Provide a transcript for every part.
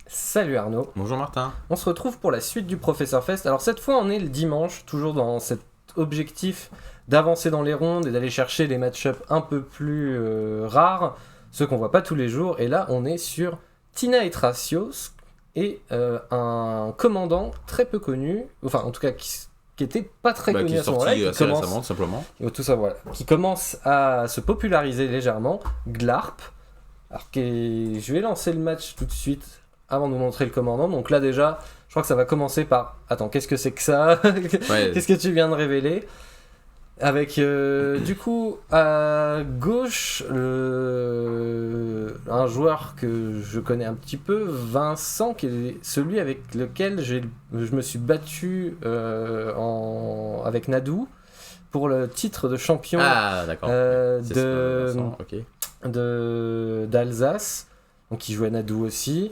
Salut Arnaud. Bonjour Martin. On se retrouve pour la suite du Professeur Fest. Alors cette fois on est le dimanche, toujours dans cet objectif d'avancer dans les rondes et d'aller chercher des match-ups un peu plus rares, ceux qu'on voit pas tous les jours. Et là on est sur Tina et Thracios et un commandant très peu connu, enfin en tout cas qui était pas très connu qui est à ce moment-là, sorti assez récemment, tout simplement. tout ça, voilà, qui commence à se populariser légèrement, Glarp. Alors je vais lancer le match tout de suite avant de vous montrer le commandant. Donc là déjà, je crois que ça va commencer par... Attends, qu'est-ce que c'est que ça? Ouais. Qu'est-ce que tu viens de révéler? Avec du coup à gauche un joueur que je connais un petit peu, Vincent, qui est celui avec lequel je me suis battu avec Nadou pour le titre de champion d'accord. d'Alsace, donc qui jouait Nadou aussi.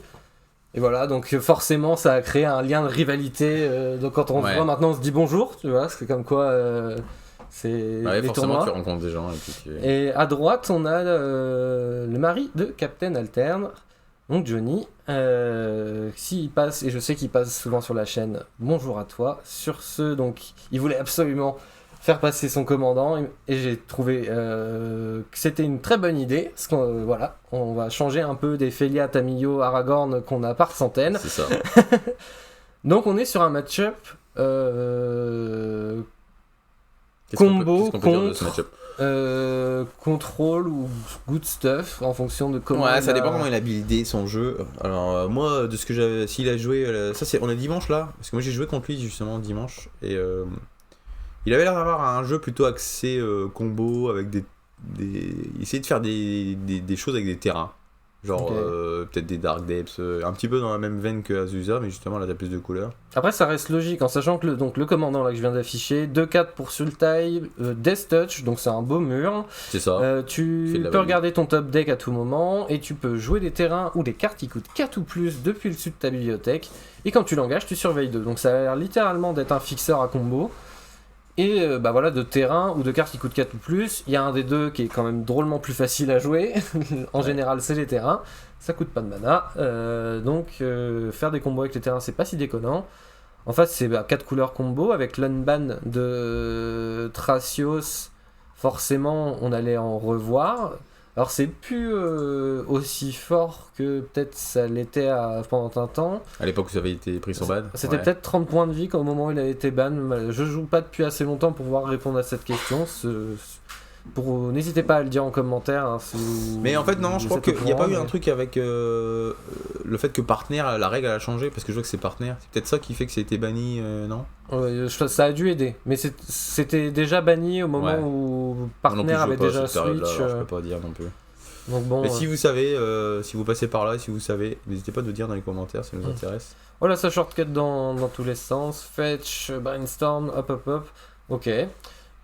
Et voilà, donc forcément ça a créé un lien de rivalité. Donc quand on se voit maintenant, on se dit bonjour, tu vois, c'est comme quoi c'est les forcément tournois. tu rencontres des gens. Et à droite, on a le mari de Captain Alterne, donc Johnny. S'il passe, et je sais qu'il passe souvent sur la chaîne, bonjour à toi. Sur ce, donc il voulait absolument faire passer son commandant et j'ai trouvé que c'était une très bonne idée parce qu'on voilà, on va changer un peu des Felia, Tamillo, Aragorn qu'on a par centaines. C'est ça. Donc on est sur un match-up combo contre contrôle ou good stuff en fonction de comment. Ouais, ça dépend comment il a buildé son jeu. Alors moi, de ce que j'avais, s'il a joué, on est dimanche là, parce que moi j'ai joué contre lui justement dimanche et il avait l'air d'avoir un jeu plutôt axé combo avec essayer de faire des choses avec des terrains. Genre peut-être des Dark Depths, un petit peu dans la même veine que Azusa, mais justement là t'as plus de couleurs. Après ça reste logique en sachant que le commandant là que je viens d'afficher, 2-4 pour Sultai, Death Touch, donc c'est un beau mur. C'est ça. Tu peux regarder ton top deck à tout moment et tu peux jouer des terrains ou des cartes qui coûtent 4 ou plus depuis le dessus de ta bibliothèque. Et quand tu l'engages, tu surveilles 2. Donc ça a l'air littéralement d'être un fixeur à combo. Et voilà, de terrain ou de cartes qui coûtent 4 ou plus, il y a un des deux qui est quand même drôlement plus facile à jouer. En général, c'est les terrains. Ça coûte pas de mana. Donc, faire des combos avec les terrains, c'est pas si déconnant. En fait, c'est 4 couleurs combo avec l'unban de Thracios. Forcément, on allait en revoir. Alors, c'est plus aussi fort que peut-être ça l'était pendant un temps. À l'époque où ça avait été pris sur ban. C'était peut-être 30 points de vie au moment où il a été ban. Je joue pas depuis assez longtemps pour pouvoir répondre à cette question. N'hésitez pas à le dire en commentaire. Hein, mais en fait, non, je crois qu'il n'y a pas eu un truc avec le fait que Partner, la règle, elle a changé parce que je vois que c'est Partner. C'est peut-être ça qui fait que ça a été banni, non? Ça a dû aider. Mais c'était déjà banni au moment où Partner avait déjà Switch. Je peux pas dire non plus. Donc bon, mais si vous savez, si vous passez par là, si vous savez, n'hésitez pas à nous dire dans les commentaires, ça nous intéresse. Voilà, ça shortcut dans tous les sens. Fetch, Brainstorm, hop. Ok.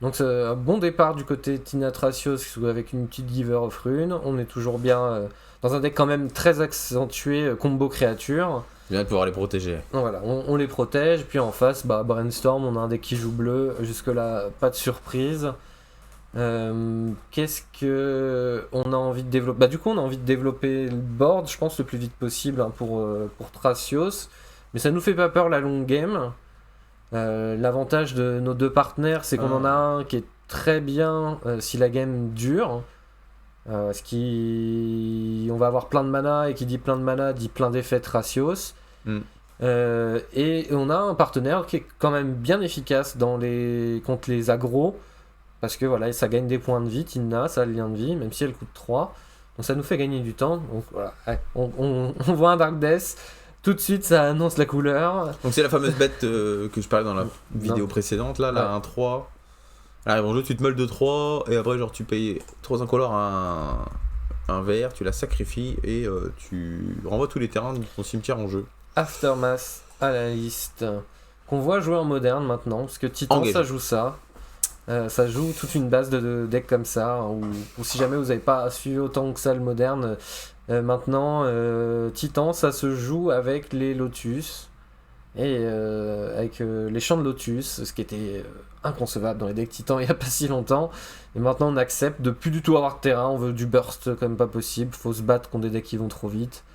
Donc c'est un bon départ du côté Tina Thracios avec une petite Giver of Rune. On est toujours bien dans un deck quand même très accentué combo créature. Bien de pouvoir les protéger. Donc voilà, on les protège. Puis en face, Brainstorm, on a un deck qui joue bleu. Jusque là, pas de surprise. Qu'est-ce que on a envie de développer? Du coup, on a envie de développer le board, je pense, le plus vite possible pour Thracios. Mais ça nous fait pas peur la long game. L'avantage de nos deux partenaires, c'est qu'on en a un qui est très bien si la game dure. On va avoir plein de mana, et qui dit plein de mana dit plein d'effets Thracios. Et on a un partenaire qui est quand même bien efficace contre les aggros. Parce que voilà, ça gagne des points de vie, Tina, ça a le lien de vie, même si elle coûte 3. Donc ça nous fait gagner du temps. Donc voilà, on voit un Dark Death. Tout de suite, ça annonce la couleur. Donc c'est la fameuse bête que je parlais dans la vidéo précédente, là, un 3. Alors en jeu, tu te meules de 3, et après, genre, tu payes 3 incolores à un vert, tu la sacrifies, et tu renvoies tous les terrains de ton cimetière en jeu. Aftermath à la liste. Qu'on voit jouer en moderne maintenant, parce que Titan, ça joue ça. Ça joue toute une base de decks comme ça, ou si jamais vous n'avez pas suivi autant que ça le moderne, maintenant Titan ça se joue avec les Lotus et avec les champs de Lotus, ce qui était inconcevable dans les decks Titan il n'y a pas si longtemps, et maintenant on accepte de plus du tout avoir de terrain, on veut du burst comme pas possible, faut se battre contre des decks qui vont trop vite.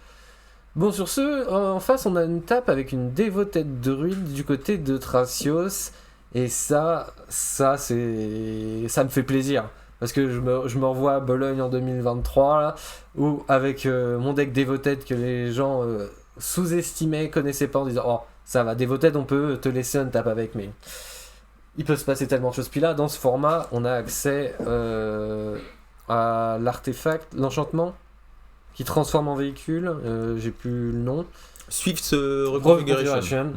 Bon, sur ce, en face, on a une tape avec une dévotette druide du côté de Thracios. Et ça me fait plaisir. Parce que je me revois à Bologne en 2023, là, où avec mon deck dévotette que les gens sous-estimaient, connaissaient pas en disant oh, ça va, dévotette, on peut te laisser un tape avec, mais il peut se passer tellement de choses. Puis là, dans ce format, on a accès à l'artefact, l'enchantement, qui transforme en véhicule, j'ai plus le nom. Swift Reconfiguration.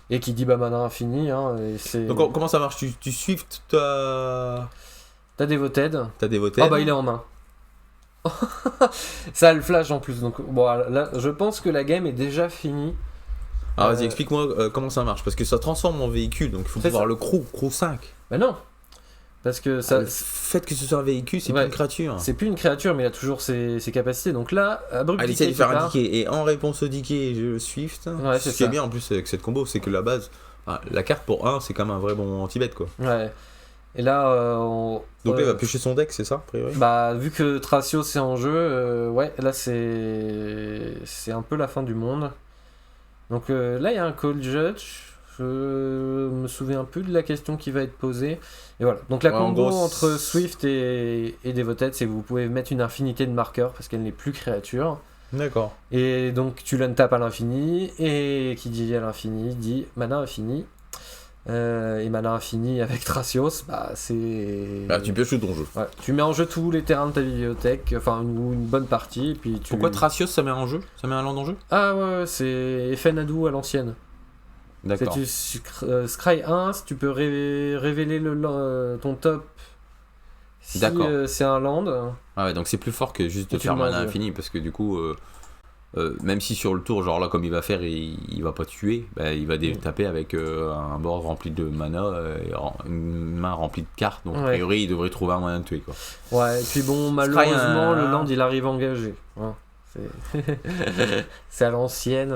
Et qui dit mana infini. Hein, et c'est... Donc comment ça marche? Tu Swift T'as Devoted. Devoted. Ah bah il est en main. Ça a le flash en plus. Donc bon, là, je pense que la game est déjà finie. Ah vas-y, explique-moi comment ça marche. Parce que ça transforme en véhicule, donc il faut pouvoir le crew 5. Bah non. Parce que ça... le fait que ce soit un véhicule, c'est plus une créature. C'est plus une créature, mais il a toujours ses capacités. Donc là, il essaie de faire un decay. Et en réponse au decay, je Swift. Ouais, ce qui est bien en plus avec cette combo, c'est que la base, la carte pour 1, c'est quand même un vrai bon anti-bet quoi. Ouais. Et là, donc là, il va piocher son deck, c'est ça, a priori? Bah, vu que Thracios est en jeu, ouais, là c'est un peu la fin du monde. Donc là, il y a un Call Judge. Je me souviens plus de la question qui va être posée. Et voilà. Donc la combo entre Swift et Devoted, c'est que vous pouvez mettre une infinité de marqueurs parce qu'elle n'est plus créature. D'accord. Et donc tu l'untapes à l'infini. Et qui dit à l'infini dit mana infini. Et mana infini avec Thracios, bah c'est. Ah, tu pioches tout ton jeu. Ouais. Tu mets en jeu tous les terrains de ta bibliothèque, enfin une bonne partie. Et puis Pourquoi Thracios ça met en jeu? Ça met un land en jeu? Ah ouais, c'est effet Nadu à l'ancienne. D'accord. Scry 1, si tu peux révéler ton top si c'est un land. Ah ouais, donc c'est plus fort que juste de faire mana infini, parce que du coup, même si sur le tour, genre là, comme il va faire, il va pas tuer, bah, il va taper avec un board rempli de mana, et une main remplie de cartes, donc a priori, il devrait trouver un moyen de tuer, quoi. Ouais, et puis bon, malheureusement, le land, il arrive engagé. Ouais. C'est à l'ancienne.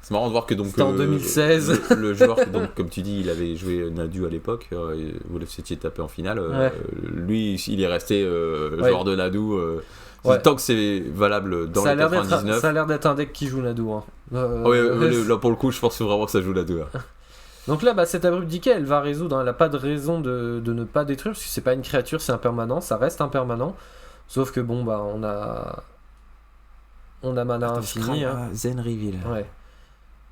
C'est marrant de voir que donc en 2016 le joueur donc comme tu dis il avait joué Nadu à l'époque, vous l'étiez tapé en finale, lui il est resté joueur de Nadu tant que c'est valable dans les 99. Ça a l'air d'être un deck qui joue Nadu hein. Là pour le coup je pense vraiment que ça joue Nadu hein. Donc là cette abrupt decay elle va résoudre hein. Elle a pas de raison de ne pas détruire parce que c'est pas une créature, c'est impermanent, ça reste impermanent, sauf que bon bah on a mana infini. Zen Reveal. Ouais.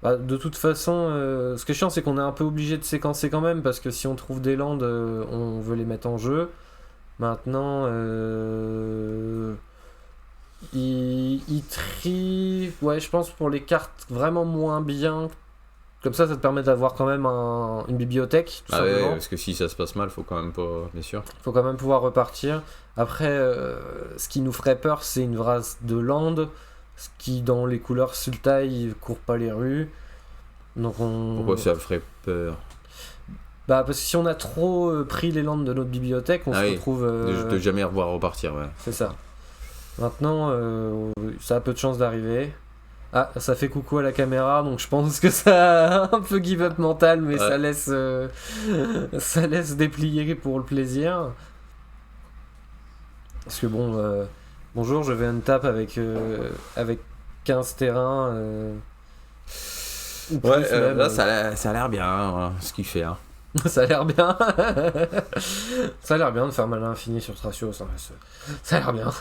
Bah, de toute façon, ce qui est chiant, c'est qu'on est un peu obligé de séquencer quand même, parce que si on trouve des landes, on veut les mettre en jeu. Maintenant, il trie, ouais, je pense pour les cartes vraiment moins bien. Comme ça te permet d'avoir quand même une bibliothèque. Tout simplement. Ouais, parce que si ça se passe mal, faut quand même pas, bien sûr. Faut quand même pouvoir repartir. Après, ce qui nous ferait peur, c'est une vrasse de land. Ce qui, dans les couleurs Sultai, court pas les rues. Donc Pourquoi ça ferait peur? Bah, parce que si on a trop pris les landes de notre bibliothèque, on se retrouve. De jamais revoir repartir, ouais. C'est ça. Maintenant, ça a peu de chance d'arriver. Ah, ça fait coucou à la caméra, donc je pense que ça a un peu give up mental, mais ça laisse déplier pour le plaisir. Parce que bon. Bonjour, je vais untap avec 15 terrains. Là, ça a l'air bien, hein, ce qu'il fait. Hein. Ça a l'air bien. Ça a l'air bien de faire mana infini sur Thracios. Ça a l'air bien.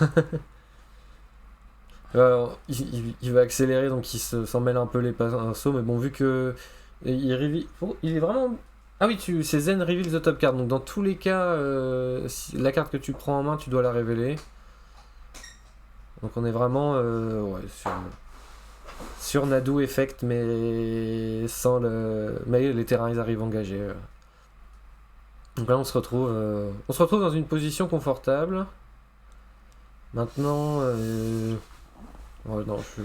Il va accélérer, donc il s'en mêle un peu les pinceaux. Mais bon, vu que il est vraiment... Ah oui, c'est Zen Reveal the top card. Donc dans tous les cas, la carte que tu prends en main, tu dois la révéler. Donc on est vraiment sur Nadu Effect, mais sans mais les terrains ils arrivent engagés. Donc là on se retrouve dans une position confortable. Maintenant, non, je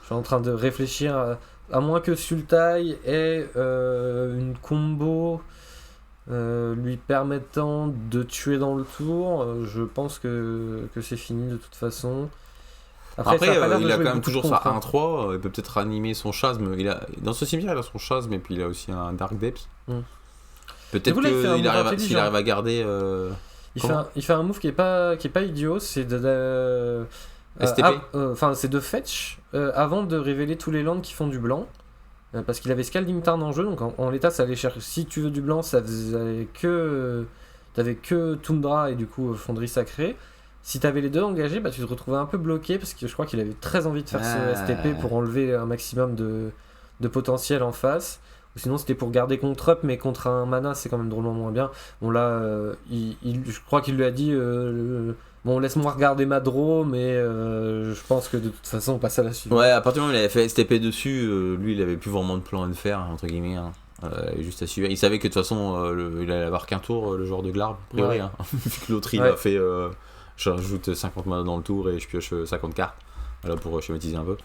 suis en train de réfléchir à moins que Sultai ait une combo lui permettant de tuer dans le tour, je pense que c'est fini de toute façon. Après il a quand même toujours sa 1-3, il peut peut-être ranimer son chasme. Dans ce cimetière il a son chasme et puis il a aussi un Dark Depth. Peut-être s'il arrive à garder... Il fait un move qui est pas idiot, c'est STP. Enfin, c'est de fetch avant de révéler tous les lands qui font du blanc. Parce qu'il avait Scalding Tarn en jeu, donc en l'état, ça allait chercher. Si tu veux du blanc, ça faisait que. T'avais que Tundra et du coup Fonderie Sacrée. Si t'avais les deux engagés, bah, tu te retrouvais un peu bloqué parce que je crois qu'il avait très envie de faire ce STP pour enlever un maximum de potentiel en face. Ou sinon, c'était pour garder contre up, mais contre un mana, c'est quand même drôlement moins bien. Bon, là, je crois qu'il lui a dit bon, laisse-moi regarder ma draw, mais je pense que de toute façon, on passe à la suivante. Ouais, à partir du moment où il avait fait STP dessus, lui, il avait plus vraiment de plan à faire, entre guillemets. Hein. Juste à suivre. Il savait que de toute façon, il allait avoir qu'un tour, le joueur de Glarb, a priori. Hein. Vu que l'autre, il a fait j'ajoute 50 mana dans le tour et je pioche 50 cartes. Voilà, pour schématiser un peu.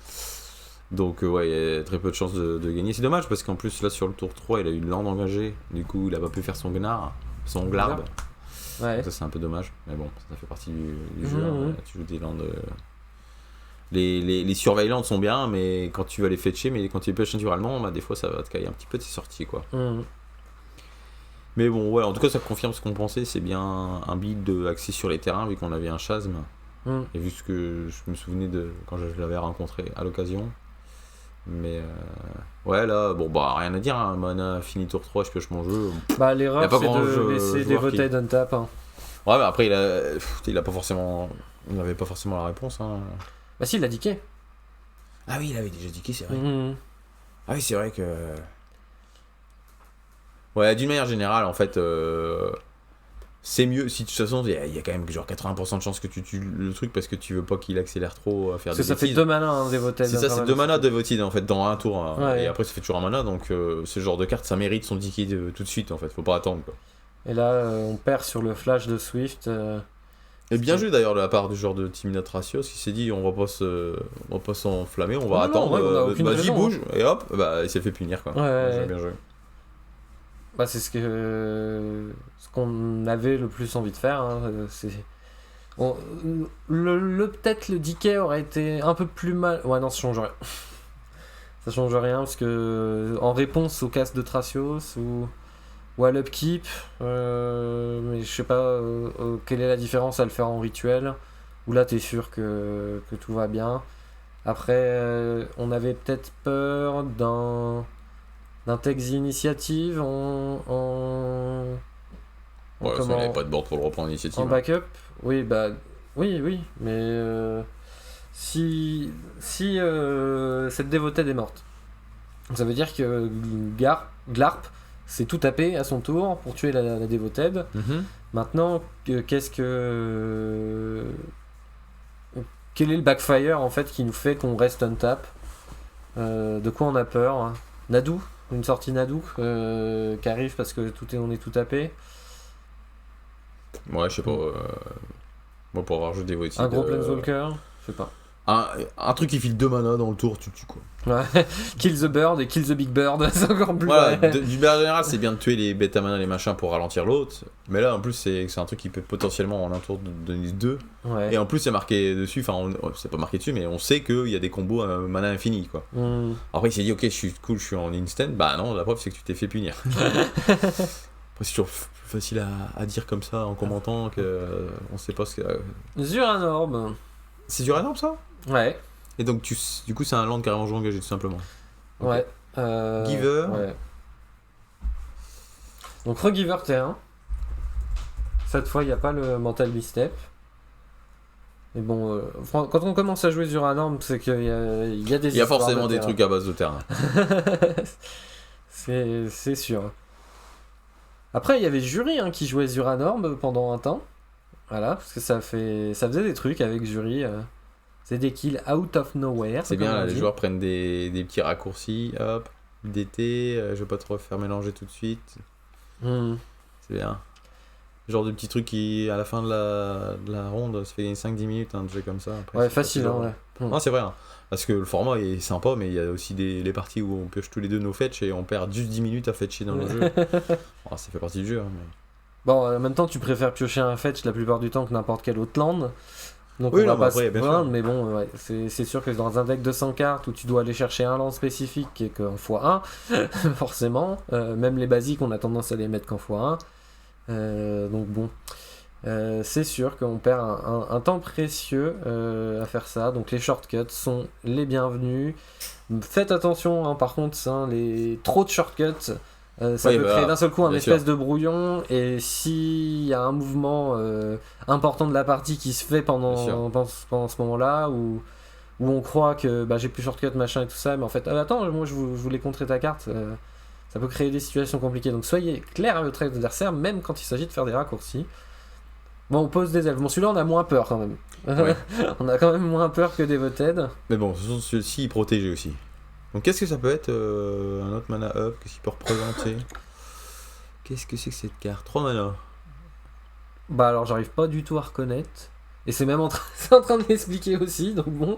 Donc, ouais, il y a très peu de chances de gagner. C'est dommage parce qu'en plus, là, sur le tour 3, il a eu une lande engagée. Du coup, il a pas pu faire son Glarb. Ouais. Donc ça, c'est un peu dommage. Mais bon, ça fait partie du jeu. Hein. Tu joues des landes. Les surveillantes sont bien, mais quand tu vas les fetcher, mais quand tu les pioches naturellement, bah, des fois ça va te cailler un petit peu de tes sorties, quoi. Mais bon, ouais, en tout cas, ça confirme ce qu'on pensait. C'est bien un build axé sur les terrains, vu qu'on avait un chasme. Et vu ce que je me souvenais de quand je l'avais rencontré à l'occasion. Mais ouais, là, bon, bah rien à dire. Hein. Mana fini tour 3, je pioche mon jeu. Bah, l'erreur, c'est de laisser des Devoted on tap. Hein. Ouais, mais après, il a pas forcément. Il n'avait pas forcément la réponse. Hein. Bah, si, il a diqué. Ah oui, il avait déjà diqué, c'est vrai. Ah oui, c'est vrai que. Ouais, d'une manière générale, en fait, c'est mieux. Si de toute façon, il y a quand même genre 80% de chances que tu tues le truc parce que tu veux pas qu'il accélère trop à faire des bêtises. Parce que ça fait 2 mana, hein, Devoted. C'est ça, c'est 2 mana Devoted en fait, dans un tour. Hein. Ouais. Et après, ça fait toujours un mana, donc ce genre de carte, ça mérite son diqué tout de suite, en fait. Faut pas attendre, quoi. Et là, on perd sur le flash de Swift. Et bien joué d'ailleurs de la part du joueur de Team Natracios qui s'est dit on va pas s'enflammer, on va attendre. Vas-y, bouge, hein. Et hop, bah il s'est fait punir, quoi. Ouais. Bien joué. Bah, c'est ce qu'on avait le plus envie de faire. Hein. Peut-être le decay aurait été un peu plus mal. Ouais, non, ça change rien. Ça change rien parce que en réponse au casse de Tracios ou à l'upkeep, mais je sais pas quelle est la différence à le faire en rituel. Où là, t'es sûr que tout va bien. Après, on avait peut-être peur d'un Tex Initiative en Ouais, ça, on n'avait pas de board pour le reprendre l'initiative. En backup. Oui, bah oui, mais si cette Devoted est morte, ça veut dire que Glarp s'est tout tapé à son tour pour tuer la Devoted. Maintenant, quel est le backfire en fait qui nous fait qu'on reste on tap? De quoi on a peur? Hein? Nadou, une sortie Nadou qui arrive parce que on est tout tapé. Ouais, je sais pas. Moi, pour avoir joué des Void. Un gros Planeswalker, je sais pas. Un truc qui file 2 mana dans le tour, tu tues, quoi. Ouais. Kill the bird et kill the big bird, c'est encore plus. Voilà, du manière générale, c'est bien de tuer les bêta mana, les machins pour ralentir l'autre. Mais là, en plus, c'est un truc qui peut potentiellement en un tour donner 2. Ouais. Et en plus, c'est marqué dessus, enfin, c'est pas marqué dessus, mais on sait qu'il y a des combos à mana infini, quoi. Après, il s'est dit, ok, je suis cool, je suis en instant. Bah non, la preuve, c'est que tu t'es fait punir. Après, c'est toujours plus facile à dire comme ça en commentant que on sait pas ce que. Zuranorb. C'est du Ranorb, ça? Ouais. Et donc, du coup, c'est un land carrément jeu engagé, tout simplement. Okay. Ouais. Giver. Ouais. Donc, Regiver T1. Cette fois, il n'y a pas le Mental Misstep. Mais bon, quand on commence à jouer Zuranorb, c'est qu'il y a des. Il y a forcément des trucs à base de terrain. c'est sûr. Après, il y avait Jury qui jouait Zuranorb pendant un temps. Voilà, parce que ça faisait des trucs avec Jury. C'est des kills out of nowhere. C'est bien, là, les joueurs prennent des petits raccourcis. Hop, DT, je vais pas trop faire mélanger tout de suite. C'est bien. Genre de petits trucs qui, à la fin de la ronde, ça fait gagner 5-10 minutes, de jeu comme ça. Après, ouais, facile, hein, ouais. Non, c'est vrai. Hein. Parce que le format est sympa, mais il y a aussi les parties où on pioche tous les deux nos fetch et on perd juste 10 minutes à fetcher dans le jeu. Oh, ça fait partie du jeu. Hein, mais... Bon, en même temps, tu préfères piocher un fetch la plupart du temps que n'importe quel autre land. Donc oui, on va pas après, se plaindre, mais bon, ouais, c'est sûr que dans un deck de 100 cartes où tu dois aller chercher un land spécifique qui est qu'en x1, forcément, même les basiques, on a tendance à les mettre qu'en x1. Donc bon. c'est sûr qu'on perd un temps précieux à faire ça. Donc les shortcuts sont les bienvenus. Faites attention, hein, par contre, hein, trop de shortcuts, ça peut créer d'un seul coup un espèce de brouillon. Et s'il y a un mouvement important de la partie qui se fait pendant ce moment-là, où on croit que j'ai plus shortcut machin et tout ça, mais en fait, attends, moi je voulais contrer ta carte, ça peut créer des situations compliquées. Donc soyez clair avec votre adversaire, même quand il s'agit de faire des raccourcis. Bon, on pose des elfes. Bon, celui-là, on a moins peur quand même. Ouais. On a quand même moins peur que Devoted. Mais bon, celui-ci, il est protégé aussi. Donc, qu'est-ce que ça peut être un autre mana up? Qu'est-ce qu'il peut représenter? Qu'est-ce que c'est que cette carte? 3 mana. Bah, alors, j'arrive pas du tout à reconnaître. Et c'est même en train de m'expliquer aussi, donc bon.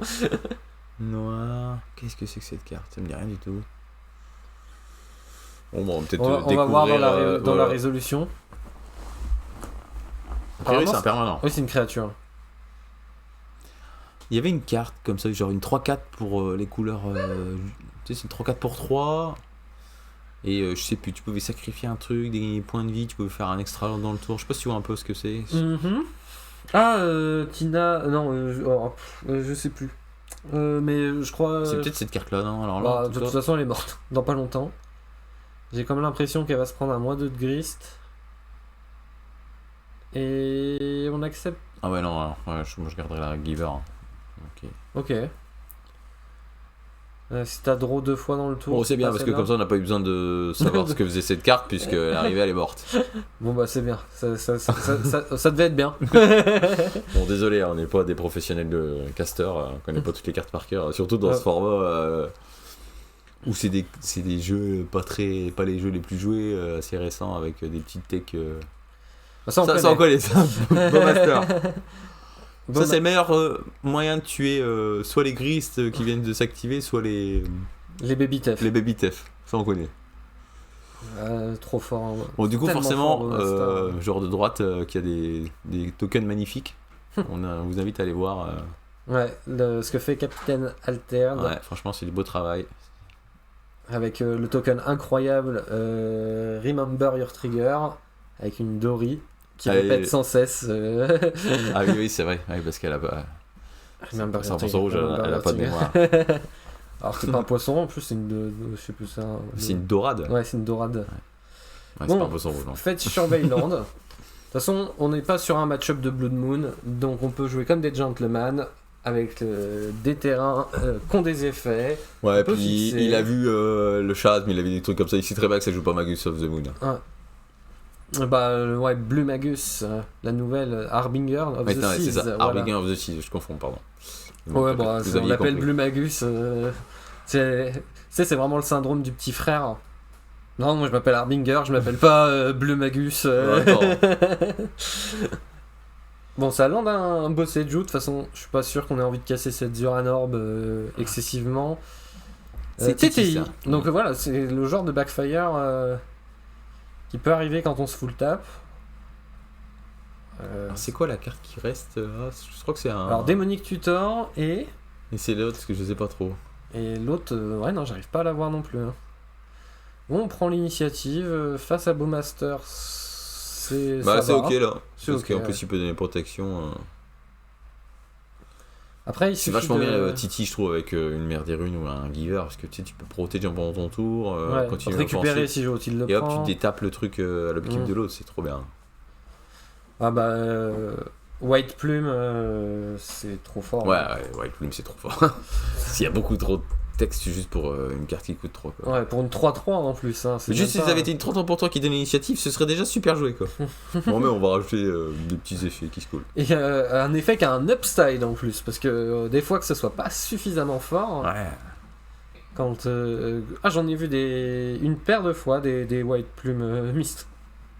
Noir. Qu'est-ce que c'est que cette carte? Ça me dit rien du tout. Bon, on va peut-être on va voir dans la résolution. Après, c'est un permanent. Oui, c'est une créature. Il y avait une carte comme ça, genre une 3-4 pour les couleurs. Tu sais, c'est une 3-4 pour 3. Et je sais plus, tu pouvais sacrifier un truc, des points de vie, tu pouvais faire un extra dans le tour. Je sais pas si tu vois un peu ce que c'est. Ah, Tina. Non, je sais plus. Mais je crois. C'est peut-être cette carte-là, non? Alors là, de toute façon, elle est morte dans pas longtemps. J'ai comme l'impression qu'elle va se prendre un mois de grist. Et on accepte. Ah ouais, non, alors, moi je garderai la Giver. Ok. Si t'as draw 2 fois dans le tour. Bon, c'est bien parce que comme ça on n'a pas eu besoin de savoir ce que faisait cette carte puisque l'arrivée elle est morte. Bon bah c'est bien, ça devait être bien. Bon, désolé, on n'est pas des professionnels de caster, on connaît pas toutes les cartes par cœur, surtout dans ce format où c'est des jeux pas les jeux les plus joués, assez récents avec des petites techs. Ça on connaît ça. Bon master. Ça c'est le meilleur moyen de tuer soit les Grist qui viennent de s'activer, soit les baby Tef. Les baby Tef, ça on connaît. Trop fort. Bon, du coup forcément, genre de droite qui a des tokens magnifiques. On vous invite à aller voir. Ouais, ce que fait Capitaine Altered. Ouais, franchement c'est du beau travail. Avec le token incroyable Remember Your Trigger, avec une Dory qui répète sans cesse. Ah oui, c'est vrai, ouais, parce qu'elle a pas. 100% rouge, elle a pas de mémoire. Alors c'est pas un poisson, en plus c'est je sais plus ça. C'est une dorade. Ouais, c'est une dorade. Ouais, c'est pas un poisson rouge. Faites sur Bayland. De toute façon, on n'est pas sur un match-up de Blood Moon, donc on peut jouer comme des gentlemen avec des terrains qui ont des effets. Ouais, puis il a vu le chat, mais il avait des trucs comme ça. Il sait très bien que ça joue pas Magus of the Moon. Ouais. Ouais, Blue Magus, la nouvelle Harbinger of the Seas. C'est ça, Harbinger of the Seas, je confonds, pardon. Ouais, on l'appelle Blue Magus. C'est vraiment le syndrome du petit frère. Non, moi je m'appelle Harbinger, je m'appelle pas Bleu Magus. Bon, ça land un boss Eju, de toute façon, je suis pas sûr qu'on ait envie de casser cette Zuranorb excessivement. C'est TTI. Donc voilà, c'est le genre de backfire qui peut arriver quand on se full tap. C'est quoi la carte qui reste je crois que c'est un. Alors, Démonique Tutor et c'est l'autre, parce que je sais pas trop. Et l'autre, ouais, non, j'arrive pas à la voir non plus. Hein. Bon, on prend l'initiative face à Bowmaster. C'est ok là. Parce qu'en plus, il peut donner protection. Après, il c'est vachement bien Titi, je trouve, avec une mère des runes ou un giver, parce que tu peux protéger pendant ton tour, continuer à récupérer si il le et prend. hop, tu détapes le truc à l'objectif de l'autre, c'est trop bien. Ah bah, White Plume, c'est trop fort. Ouais, White Plume, c'est trop fort. S'il y a beaucoup trop de texte juste pour une carte qui coûte 3 quoi. Ouais, pour une 3-3 en plus. Hein, juste si ça avait été une 30 ans pour toi qui donne l'initiative, ce serait déjà super joué quoi. Bon, mais on va rajouter des petits effets qui se coulent. Et un effet qui a un upside en plus, parce que des fois que ce soit pas suffisamment fort. Ouais. Quand. j'en ai vu une paire de fois des White Plume Mist.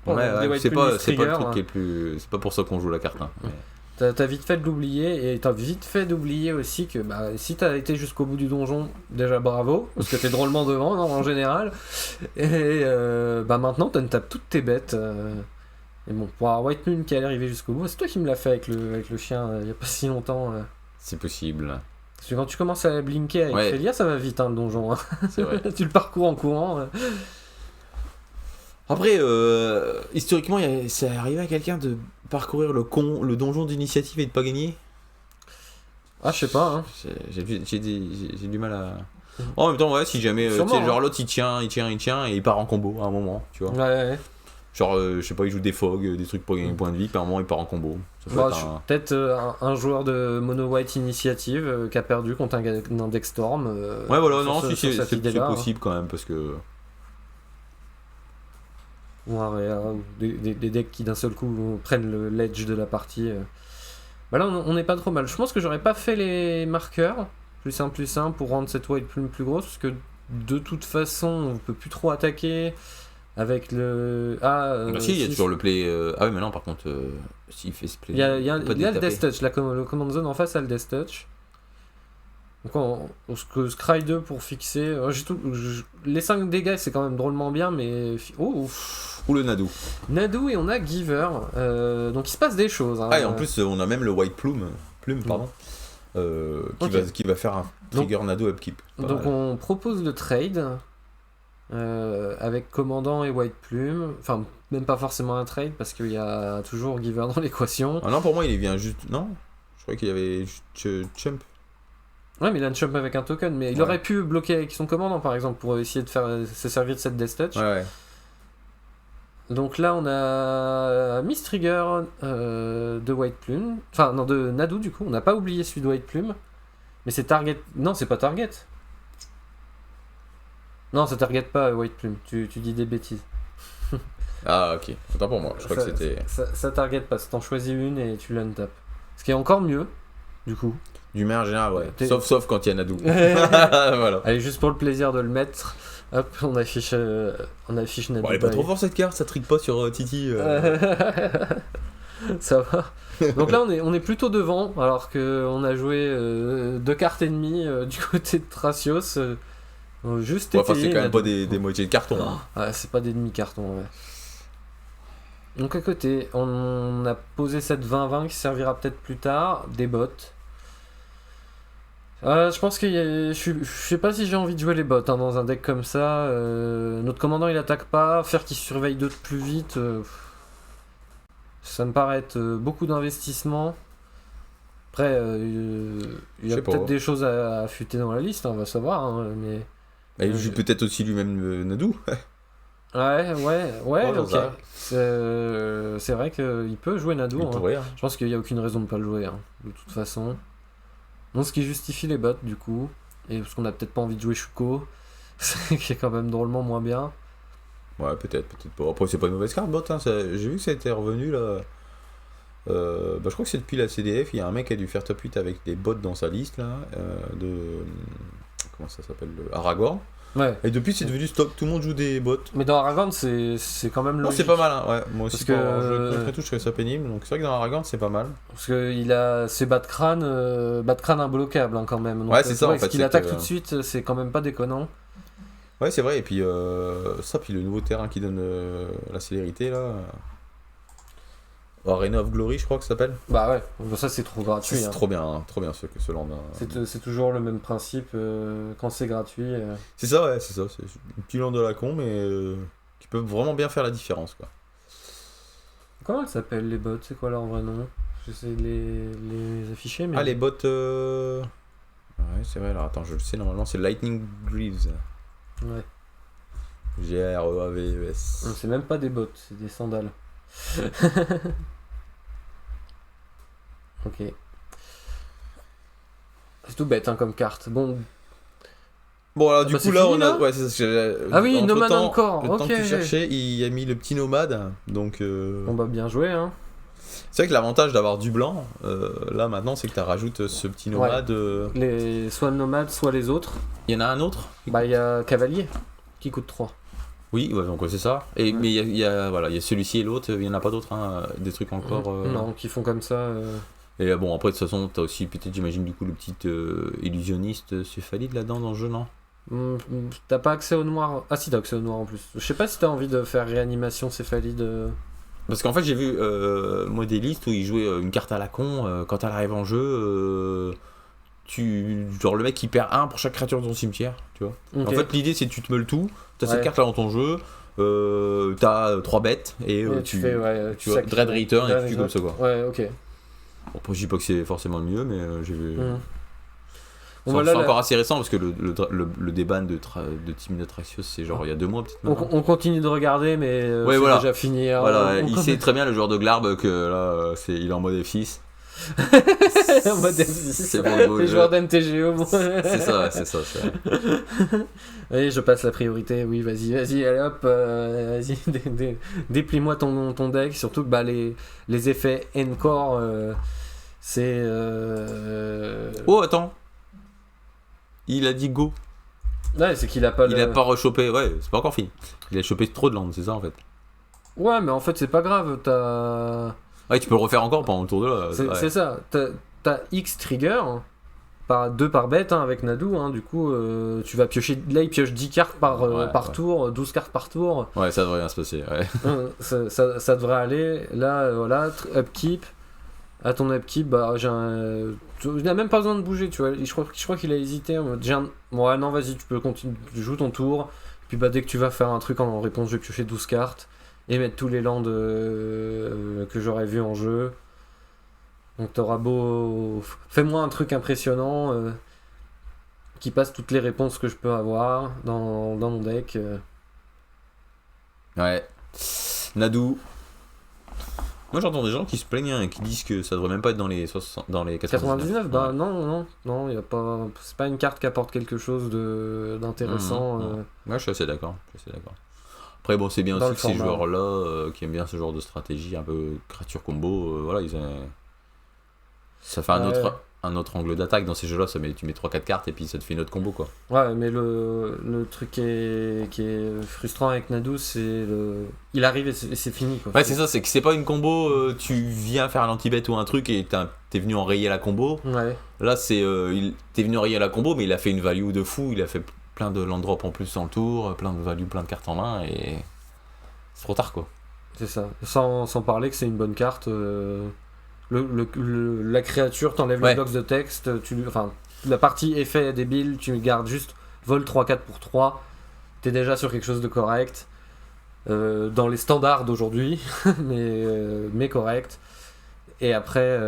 Ouais, c'est pas le truc qui est plus. C'est pas pour ça qu'on joue la carte. Hein. Ouais. T'as vite fait de l'oublier, et t'as vite fait d'oublier aussi que si t'as été jusqu'au bout du donjon, déjà bravo, parce que t'es drôlement devant en général, et maintenant t'en tapes toutes tes bêtes. Et bon, pour avoir White Moon qui est arrivé jusqu'au bout, c'est toi qui me l'as fait avec le chien il y a pas si longtemps. C'est possible. Parce que quand tu commences à blinker avec Félia, ça va vite le donjon. Hein. C'est vrai. Tu le parcours en courant. Après, historiquement, c'est arrivé à quelqu'un de parcourir le donjon d'initiative et de pas gagner. Ah, je sais pas, hein. J'ai du mal à... En même temps, ouais, si jamais, tu sais, genre l'autre il tient et il part en combo à un moment, tu vois. Ouais. Genre, je sais pas, il joue des fogs, des trucs pour gagner points de vie, puis à un moment il part en combo. Peut-être un joueur de Mono White Initiative qui a perdu contre un deck Storm. Ouais, voilà, non, si c'est possible quand même, parce que... Ou un Réa, ou des decks qui d'un seul coup prennent le ledge de la partie. Bah là, on n'est pas trop mal. Je pense que j'aurais pas fait les marqueurs, plus 1/+1, pour rendre cette white plume plus grosse, parce que de toute façon, on peut plus trop attaquer avec le... bah si, il y a toujours le play... Ah oui, mais non, par contre, s'il fait ce play... Il y a le Death Touch, le Command Zone en face a le Death Touch. Donc on Scry 2 pour fixer... les 5 dégâts, c'est quand même drôlement bien, mais... Ou le Nadu. Nadu, et on a Giver. Donc il se passe des choses. Hein. Ah, et en plus, on a même le White Plume, pardon, qui va faire un trigger Nadu upkeep. Donc on propose le trade avec Commandant et White Plume. Enfin, même pas forcément un trade, parce qu'il y a toujours Giver dans l'équation. Ah non, pour moi, il vient juste... Non, je croyais qu'il y avait juste Chump. Ouais, mais il a un Chump avec un token, mais il aurait pu bloquer avec son Commandant, par exemple, pour essayer de se servir de cette Death Touch. Ouais. Donc là, on a Miss Trigger de White Plume. Enfin, non, de Nadu, du coup. On n'a pas oublié celui de White Plume. Mais c'est Target... Non, c'est pas Target. Non, ça target pas White Plume. Tu dis des bêtises. Ah, ok. Autant pour moi. Je crois que c'était... Ça target pas. T'en choisis une et tu l'untap. Ce qui est encore mieux, du coup. Du main en général, ouais. Sauf quand il y a Nadu. Voilà. Allez, juste pour le plaisir de le mettre. Hop, on affiche Nadu. Bon, elle est pas trop fort cette carte, ça trick pas sur Titi. Ça va. Donc là, on est plutôt devant, alors qu'on a joué 2 cartes et demie du côté de Thracios. Juste enfin, c'est quand même pas des moitiés de carton. Hein. Ouais, c'est pas des demi-cartons, ouais. Donc à côté, on a posé cette 20-20 qui servira peut-être plus tard, des bots. Je pense que je sais pas si j'ai envie de jouer les bots hein, dans un deck comme ça. Notre commandant il attaque pas, faire qu'il surveille d'autres plus vite, ça me paraît être beaucoup d'investissement. Après, il y a peut-être des choses à affûter dans la liste, hein, on va savoir. Hein, mais il joue peut-être aussi lui-même Nadu. ouais, ok. C'est vrai qu'il peut jouer Nadu. Hein. Pourrait, hein. Je pense qu'il n'y a aucune raison de ne pas le jouer, hein, de toute façon. Donc ce qui justifie les bots, du coup. Et parce qu'on n'a peut-être pas envie de jouer Shuko, qui est quand même drôlement moins bien. Ouais, peut-être pas. Après, c'est pas une mauvaise carte, bot. Hein. J'ai vu que ça a été revenu là. Je crois que c'est depuis la CDF. Il y a un mec qui a dû faire top 8 avec des bots dans sa liste là. Comment ça s'appelle, Aragorn. Ouais. Et depuis c'est devenu stock, tout le monde joue des bots. Mais dans Aragorn c'est quand même logique. Non, c'est pas mal, hein. Ouais. Moi aussi, parce quand je ferais tout, je trouve ça pénible. Donc c'est vrai que dans Aragorn c'est pas mal. Parce qu'il a ses bas de crâne imbloquables hein, quand même. Donc, ouais, c'est ça en fait. Ce qu'il attaque tout de suite, c'est quand même pas déconnant. Ouais, c'est vrai. Et puis puis le nouveau terrain qui donne la célérité là. Arena of Glory, je crois que ça s'appelle. Bah ouais, bon, ça c'est trop gratuit. C'est hein. trop bien ce land. C'est toujours le même principe quand c'est gratuit. C'est ça, ouais, c'est ça. C'est un petit land de la con, mais qui peut vraiment bien faire la différence, quoi. Comment elles s'appellent les bots? C'est quoi leur vrai nom? J'essaie de les afficher, mais... Ah, les bots... Ouais, c'est vrai, alors attends, je le sais, normalement, c'est Lightning Greaves. Ouais. G-R-E-A-V-E-S. Non, c'est même pas des bots, c'est des sandales. Ok. C'est tout bête hein, comme carte. Bon, alors du coup là on a... là Ouais, c'est ça. Ah oui, Nomade encore. Le temps que tu cherchais, il a mis le petit Nomade. Donc... On va bien jouer hein. C'est vrai que l'avantage d'avoir du blanc, là maintenant, c'est que tu rajoutes ce petit Nomade... Soit le Nomade, soit les autres. Il y en a un autre? Bah il y a Cavalier, qui coûte 3. Oui, ouais, donc c'est ça. Et, mais il y a celui-ci et l'autre, il n'y en a pas d'autres, hein, des trucs encore... Non, qui font comme ça... Et bon, après, de toute façon, t'as aussi, peut-être, j'imagine, du coup, le petit illusionniste céphalide là-dedans dans le jeu, non? T'as pas accès au noir. Ah si, t'as accès au noir en plus. Je sais pas si t'as envie de faire réanimation céphalide. Parce qu'en fait, j'ai vu, moi, des listes où ils jouaient une carte à la con, quand elle arrive en jeu, genre le mec il perd 1 pour chaque créature de ton cimetière, tu vois. Okay. En fait, l'idée c'est que tu te meules tout, t'as cette carte là dans ton jeu, t'as 3 bêtes et tu fais, tu vois, Dread Return et tu tues comme ça quoi. Ouais, ok. Bon, après, je dis pas que c'est forcément le mieux, mais j'ai vu. Bon, c'est encore assez récent parce que le déban de Team Traxios c'est genre il y a 2 mois peut-être. On continue de regarder, mais c'est voilà. déjà fini. Voilà, il sait très bien le joueur de Glarb que là il est en mode F6. En mode F6. C'est bon, les joueurs d'MTGO. Bon. c'est ça. Oui, je passe la priorité. Oui, vas-y, allez hop, vas-y, déplie-moi ton deck. Surtout que les effets Encore, c'est. Oh, attends. Il a dit go. Ouais, c'est qu'il a pas. Il a pas rechopé. Ouais, c'est pas encore fini. Il a chopé trop de land, c'est ça en fait. Ouais, mais en fait, c'est pas grave. Ouais, tu peux le refaire encore pendant le tour de là. C'est ça. T'as X trigger. Par 2 par bête avec Nadu, du coup tu vas piocher, là il pioche 10 cartes par tour, 12 cartes par tour. Ouais, ça devrait bien se passer, ouais. ça devrait aller, là voilà, upkeep, à ton upkeep, bah il n'a même pas besoin de bouger, tu vois, je crois qu'il a hésité, ouais non vas-y tu peux continuer, tu joues ton tour, puis bah dès que tu vas faire un truc en réponse je vais piocher 12 cartes, et mettre tous les lands que j'aurais vu en jeu. Donc t'auras beau... Fais-moi un truc impressionnant qui passe toutes les réponses que je peux avoir dans mon deck. Ouais. Nadu. Moi j'entends des gens qui se plaignent et qui disent que ça devrait même pas être dans les 99. Bah non, y a pas... c'est pas une carte qui apporte quelque chose d'intéressant. Ouais, je suis assez d'accord. Après bon, c'est bien aussi que ces joueurs-là qui aiment bien ce genre de stratégie, un peu créature combo, voilà, ça fait un autre angle d'attaque dans ces jeux-là, tu mets 3-4 cartes et puis ça te fait une autre combo quoi. Ouais, mais le truc qui est frustrant avec Nadu, c'est il arrive et c'est fini quoi. Ouais, c'est ça, c'est que c'est pas une combo, tu viens faire un anti-bet ou un truc et t'es venu enrayer la combo. Ouais. Là, t'es venu enrayer la combo, mais il a fait une value de fou, il a fait plein de land drop en plus en tour, plein de value, plein de cartes en main et c'est trop tard quoi. C'est ça, sans parler que c'est une bonne carte. La créature, t'enlèves les blocs de texte, la partie effet débile, tu gardes juste vol 3-4 pour 3, t'es déjà sur quelque chose de correct, dans les standards d'aujourd'hui, mais correct. Et après,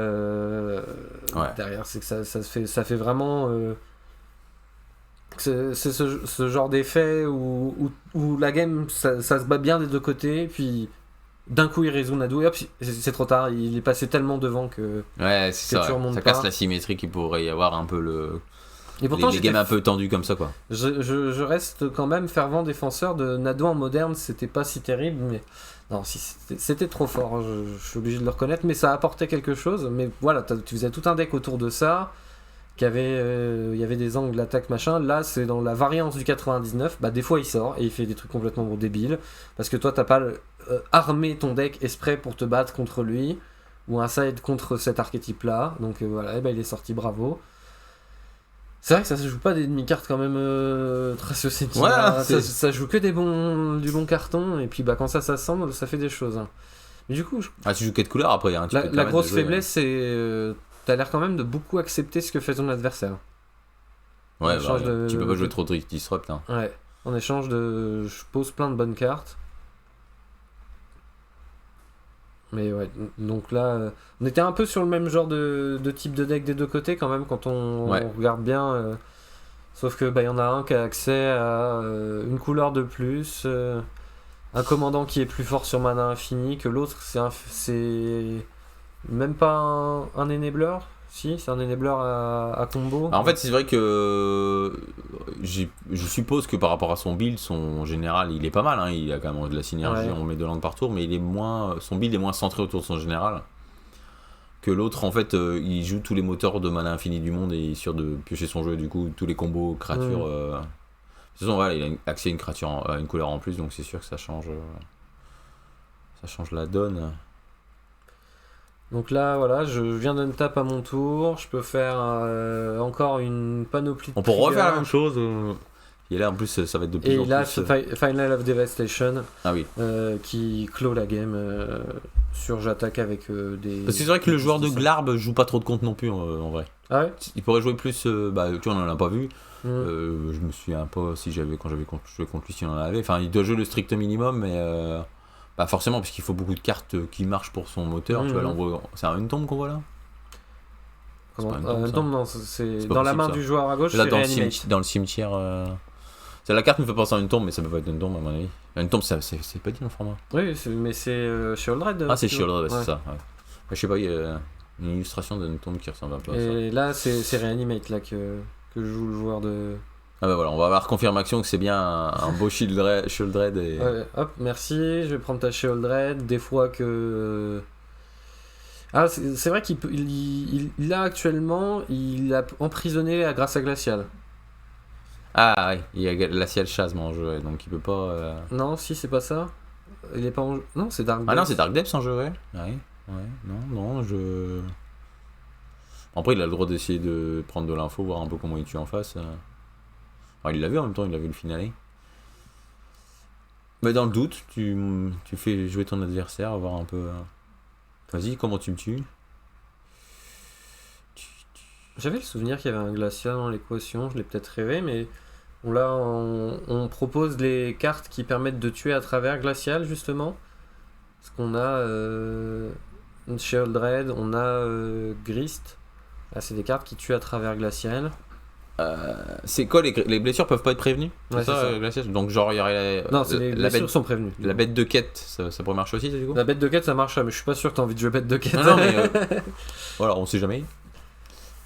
derrière, c'est que ça fait vraiment... c'est ce genre d'effet où la game, ça se bat bien des deux côtés, puis... D'un coup il résout Nadu et hop c'est trop tard, il est passé tellement devant que ouais c'est ça, ça casse la symétrie qu'il pourrait y avoir un peu et pourtant, les games un peu tendus comme ça quoi. Je reste quand même fervent défenseur de Nadu en moderne, c'était pas si terrible mais non c'était trop fort, je suis obligé de le reconnaître, mais ça apportait quelque chose, mais voilà tu faisais tout un deck autour de ça il y avait des angles d'attaque machin, là c'est dans la variance du 99, bah des fois il sort et il fait des trucs complètement débiles parce que toi t'as pas armé ton deck exprès pour te battre contre lui ou un side contre cet archétype là, donc voilà, il est sorti, bravo. C'est vrai que ça se joue pas des demi-cartes quand même, Tracio Sentinel, ça joue que du bon carton, et puis bah quand ça s'assemble ça fait des choses. Mais du coup tu joues 4 couleurs après, hein, la grosse faiblesse c'est t'as l'air quand même de beaucoup accepter ce que fait ton adversaire. Ouais, tu peux pas jouer trop de disrupt. Hein. Ouais, en échange je pose plein de bonnes cartes. Mais ouais, donc là, on était un peu sur le même genre de type de deck des deux côtés quand même quand on regarde bien. Sauf que y en a un qui a accès à une couleur de plus, un commandant qui est plus fort sur mana infini, que l'autre c'est même pas un enabler. Si, c'est un enabler à combo. Alors en fait, c'est vrai que je suppose que par rapport à son build, son général, il est pas mal. Hein, il a quand même de la synergie, on met 2 landes par tour, mais son build est moins centré autour de son général. Que l'autre, en fait, il joue tous les moteurs de mana infini du monde et il est sûr de piocher son jeu. Du coup, tous les combos créatures. De toute façon, voilà, il a accès à une créature, à une couleur en plus, donc c'est sûr que ça change la donne. Donc là, voilà, je viens de me taper à mon tour. Je peux faire encore une panoplie de on peut refaire la même chose. Et là, en plus, ça va être de plus en plus... Et là, Final of Devastation, oui. qui clôt la game sur j'attaque avec des... Parce que c'est vrai que le joueur de Glarb joue pas trop de compte non plus, en vrai. Ah ouais. Il pourrait jouer plus. Bah, tu vois, on en a pas vu. Mhm. Je me souviens pas si quand j'avais joué contre lui, si on en avait. Enfin, il doit jouer le strict minimum, mais pas forcément, parce qu'il faut beaucoup de cartes qui marchent pour son moteur. Tu vois, là, c'est une tombe qu'on voit là. C'est pas une tombe, ça. Non, non, c'est pas dans la possible, main ça. du joueur à gauche, Là, c'est Reanimate. dans le cimetière. La carte me fait penser à une tombe, mais ça peut pas être une tombe à mon avis. Une tombe, c'est pas dit dans le format. Oui, mais c'est chez Aldred. Ah, c'est Shieldred, Ouais. c'est ça. Ouais. Je sais pas, il y a une illustration d'une tombe qui ressemble un peu à ça. Et là, c'est Reanimate là que joue le joueur de. Ah bah voilà, on va avoir confirmation que c'est bien un beau Shieldred et... Ouais, hop, merci, je vais prendre ta Shieldred. Des fois que. Ah, c'est vrai il a actuellement, il a emprisonné grâce à Glacial. Ah ouais, il y a Glacial Chasm en jeu, ouais, donc il peut pas... Non, si, c'est pas ça. Il est pas en. Non, c'est Dark Ah non, Depths. c'est Dark Depths en jeu, ouais. Ouais, non, je... Après, il a le droit d'essayer de prendre de l'info, voir un peu comment il tue en face. Enfin, il l'a vu en même temps, il a vu le finale. Mais dans le doute, tu fais jouer ton adversaire, voir un peu... Vas-y, comment tu me tues? J'avais le souvenir qu'il y avait un Glacial dans l'équation, je l'ai peut-être rêvé, mais là, on propose les cartes qui permettent de tuer à travers Glacial, justement. Parce qu'on a Shieldred, on a Grist. Là, c'est des cartes qui tuent à travers Glacial. C'est quoi, les blessures peuvent pas être prévenues? Ouais, c'est ça. Glacial. Donc genre, il y aurait Non, les blessures sont prévenues. la bête de quête, ça pourrait marcher aussi, ça, du coup? La bête de quête, ça marche, mais je suis pas sûr que t'as envie de jouer bête de quête. Non, mais voilà, on sait jamais.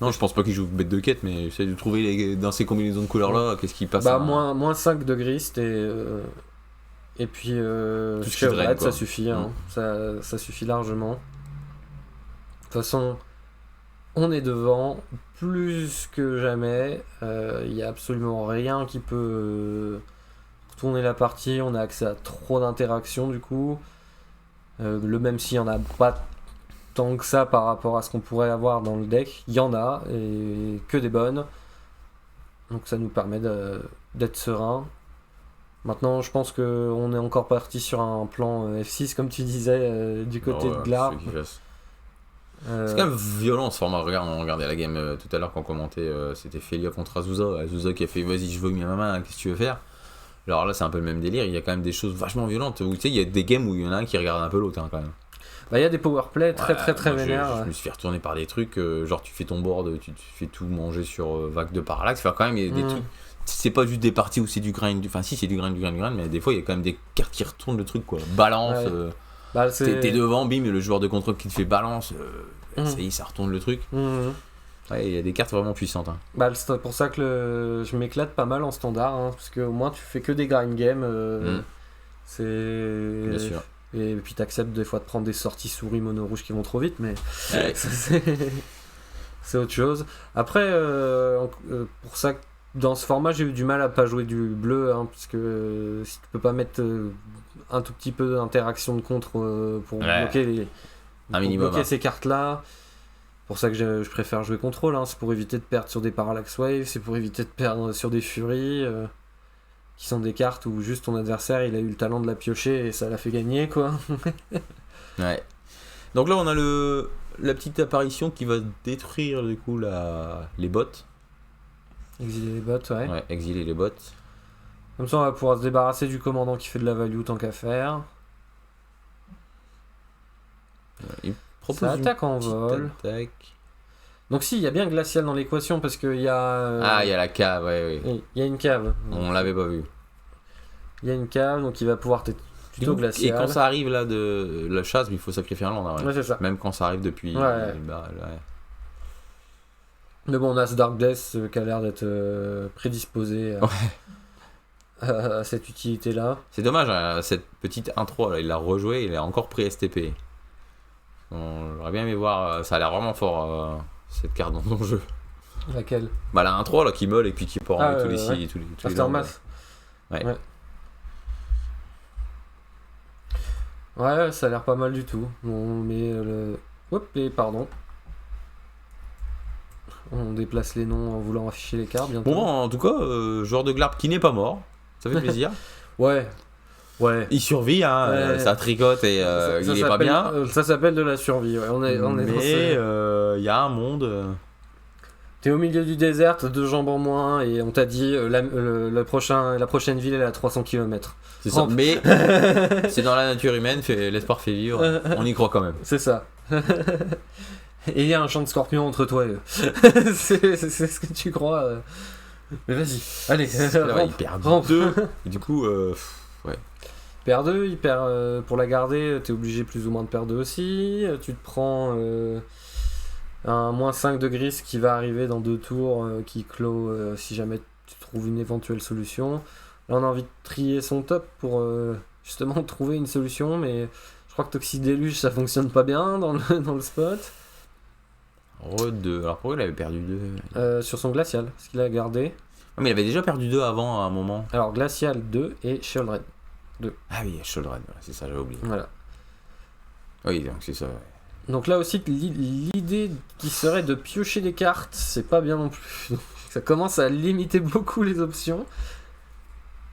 Non, je pense pas qu'il joue bête de quête, mais j'essaie de trouver dans ces combinaisons de couleurs là, qu'est-ce qui passe. Bah, moins 5 de Grist et puis Tout ce qui draine, Shieldred, quoi. ça suffit. Hein. Ça suffit largement. De toute façon, on est devant plus que jamais. Il y a absolument rien qui peut tourner la partie. On a accès à trop d'interactions du coup. Le même s'il y en a pas tant que ça par rapport à ce qu'on pourrait avoir dans le deck, il y en a et que des bonnes. Donc ça nous permet d'être serein. Maintenant, je pense qu'on est encore parti sur un plan F6 comme tu disais du côté de Glar. C'est quand même violent ce format. Regarde, on regardait la game tout à l'heure quand on commentait, c'était Felia contre Azusa. Azusa qui a fait vas-y, je veux ma main, qu'est-ce que tu veux faire? Alors là, c'est un peu le même délire. Il y a quand même des choses vachement violentes. Où, tu sais, il y a des games où il y en a un qui regarde un peu l'autre, hein, quand même. Bah, il y a des powerplay très Moi, vénères. Je me suis fait retourner par des trucs, genre tu fais ton board, tu fais tout manger sur vague de parallaxe. Enfin, quand même, il y a des trucs. C'est pas juste des parties où c'est du grind. Enfin, si, c'est du grind, mais des fois, il y a quand même des cartes qui retournent le truc, quoi. Balance. Ouais. Bah, t'es devant, bim, et le joueur de contrôle qui te fait balance. Ça y est, ça retourne le truc. Ouais, il y a des cartes vraiment puissantes. Hein. Bah, c'est pour ça que je m'éclate pas mal en standard, hein, parce qu'au moins tu fais que des grind games. C'est. Bien sûr. Et puis t'acceptes des fois de prendre des sorties souris mono rouge qui vont trop vite, mais Ouais. c'est autre chose. Après, pour ça, dans ce format, j'ai eu du mal à pas jouer du bleu, hein, parce que si tu peux pas mettre un tout petit peu d'interaction de contre pour bloquer minimum, ces cartes-là. Pour ça que je préfère jouer contrôle, hein. C'est pour éviter de perdre sur des Parallax Wave, c'est pour éviter de perdre sur des Fury, qui sont des cartes où juste ton adversaire il a eu le talent de la piocher et ça l'a fait gagner, quoi. Ouais. Donc là, on a la petite apparition qui va détruire du coup les bots. Exiler les bots, ouais. Ouais, exiler les bots. Comme ça, on va pouvoir se débarrasser du commandant qui fait de la value tant qu'à faire. Il propose Ça attaque en petite vol. attaque. Donc si, il y a bien Glacial dans l'équation parce qu'il y a... il y a la cave, ouais. Il y a une cave. On l'avait pas vu. Il y a une cave, donc il va pouvoir être plutôt Glacial. Et quand ça arrive là de la chasse, il faut sacrifier un land. Ouais, c'est ça. Même quand ça arrive depuis... Ouais. Mais bon, on a ce Dark Death qui a l'air d'être prédisposé à cette utilité-là. C'est dommage, hein, cette petite intro, là, il l'a rejoué, il a encore pris STP. J'aurais bien aimé voir, ça a l'air vraiment fort, cette carte dans ton jeu. Laquelle? Bah la intro là qui meule et puis qui part tous les Aftermath. Ouais. Ouais, ça a l'air pas mal du tout. On met Hop, et pardon. On déplace les noms en voulant afficher les cartes bientôt. Bon, en tout cas, joueur de Glarp qui n'est pas mort, ça fait plaisir. Ouais. Il survit, hein, ça tricote et il est pas bien. Ça s'appelle de la survie, ouais. On est mais il y a un monde. T'es au milieu du désert, t'as 2 jambes en moins, et on t'a dit la prochaine ville elle est à 300 km. C'est ça. Mais c'est dans la nature humaine, l'espoir fait vivre. On y croit quand même. C'est ça. Et il y a un champ de scorpions entre toi et eux. c'est ce que tu crois. Mais vas-y, allez. Là, il perd 2. Du coup, ouais. Il perd 2, il perd pour la garder, t'es obligé plus ou moins de perdre 2 aussi. Tu te prends un -5 de gris qui va arriver dans 2 tours, qui clôt si jamais tu trouves une éventuelle solution. Là, on a envie de trier son top pour justement trouver une solution, mais je crois que Toxidéluge ça fonctionne pas bien dans le spot. Re-2. Alors pourquoi il avait perdu 2 Sur son glacial, parce qu'il a gardé. Mais il avait déjà perdu 2 avant à un moment. Alors glacial 2 et Shieldred 2. Ah oui, Shieldred, c'est ça, j'avais oublié. Voilà. Oui, donc c'est ça. Ouais. Donc là aussi, l'idée qui serait de piocher des cartes, c'est pas bien non plus. Ça commence à limiter beaucoup les options.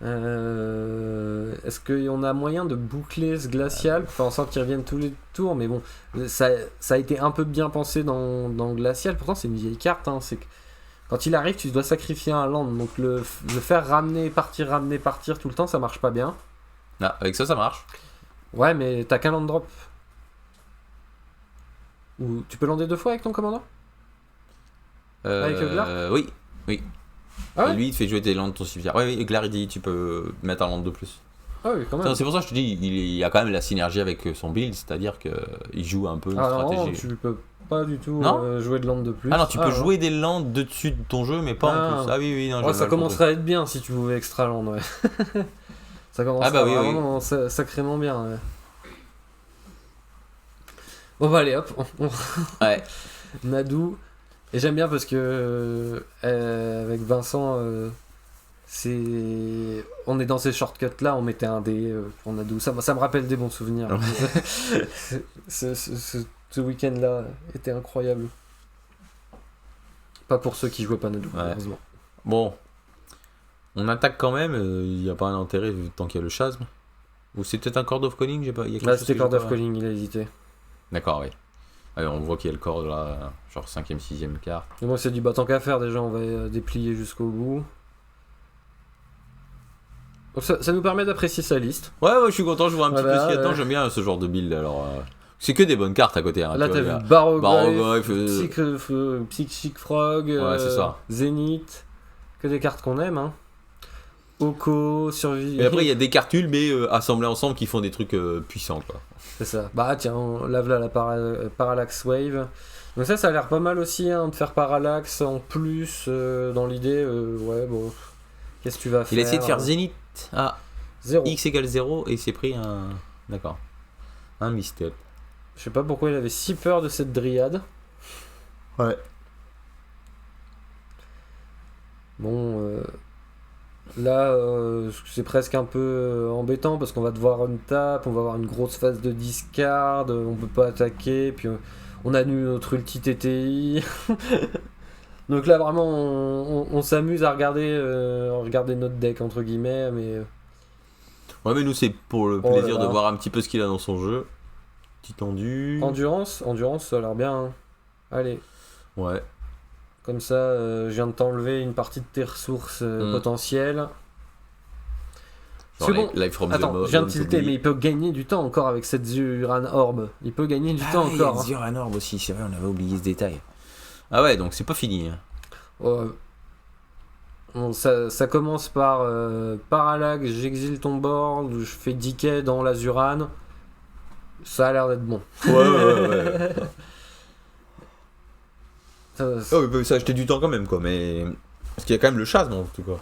Est-ce qu'on a moyen de boucler ce glacial pour faire en sorte qu'il revienne tous les tours? Mais bon, ça a été un peu bien pensé dans glacial. Pourtant, c'est une vieille carte. Hein. C'est que quand il arrive, tu dois sacrifier un land. Donc le faire ramener, partir tout le temps, ça marche pas bien. Ah, avec ça marche. Ouais, mais t'as qu'un land drop. Ou tu peux lander 2 fois avec ton commandant? Avec Glar? Oui. Ah ouais? Et lui, il te fait jouer tes landes de ton cimetière. Oui, Glar, il dit tu peux mettre un land de plus. Ah oui, quand même. C'est pour ça que je te dis, il y a quand même la synergie avec son build, c'est-à-dire qu'il joue un peu une non, stratégie. tu peux pas du tout jouer de land de plus. Ah non, tu peux jouer des lands de dessus de ton jeu, mais pas en plus. Ah oui, non. Ça commencerait à être bien si tu pouvais extra land, ouais. Ça commencerait vraiment sacrément bien, ouais. Bon bah allez hop, ouais. Nadou. Et j'aime bien parce que avec Vincent, on est dans ces shortcuts là, on mettait un dé pour Nadou. Ça me rappelle des bons souvenirs. Ce week-end là était incroyable. Pas pour ceux qui jouaient pas Nadou, heureusement. Bon, on attaque quand même, il n'y a pas un intérêt tant qu'il y a le chasme. Ou c'est peut-être un Chord of Calling, j'ai pas. C'était Chord of Calling, il a hésité. D'accord, oui. Allez, on voit qu'il y a le corps de la genre 5ème, 6ème carte. Et moi c'est du tant qu'à faire déjà, on va déplier jusqu'au bout. Donc ça nous permet d'apprécier sa liste. Ouais, je suis content, je vois un petit peu ce qu'il y a. J'aime bien ce genre de build alors. C'est que des bonnes cartes à côté. Hein, là t'as vu Baroglyph, Psychic Frog, c'est ça. Zénith, que des cartes qu'on aime. Hein. Oko, Survie. Et après il y a des cartes nuls mais assemblées ensemble qui font des trucs puissants quoi. C'est ça. Bah tiens, on lave là la Parallax Wave. Donc ça a l'air pas mal aussi de faire Parallax en plus dans l'idée. Ouais bon, qu'est-ce que tu vas faire? Il a essayé de faire Zénith à 0. X égale 0 et il s'est pris un... D'accord. Un misstep. Je sais pas pourquoi il avait si peur de cette dryade. Ouais. Bon... Là, c'est presque un peu embêtant parce qu'on va devoir on-tap, on va avoir une grosse phase de discard, on peut pas attaquer, puis on annule notre ulti TTI. Donc là, vraiment, on s'amuse à regarder notre deck, entre guillemets, mais... Ouais, mais nous, c'est pour le plaisir de voir un petit peu ce qu'il a dans son jeu. Petit tendu. Endurance, ça a l'air bien. Hein. Allez. Ouais. Comme ça, je viens de t'enlever une partie de tes ressources potentielles. Genre bon, life from attends, je viens de tilter, mais il peut gagner du temps encore avec cette Zuran Orb. Il peut gagner du temps encore. Il y a Zuran Orb aussi, c'est vrai, on avait oublié ce détail. Ah ouais, donc c'est pas fini. Bon, ça commence par Parallax, j'exile ton board, je fais decay dans la Zuran. Ça a l'air d'être bon. Ouais. Ça a acheté du temps quand même, quoi, mais... Parce qu'il y a quand même le chasme, en tout cas.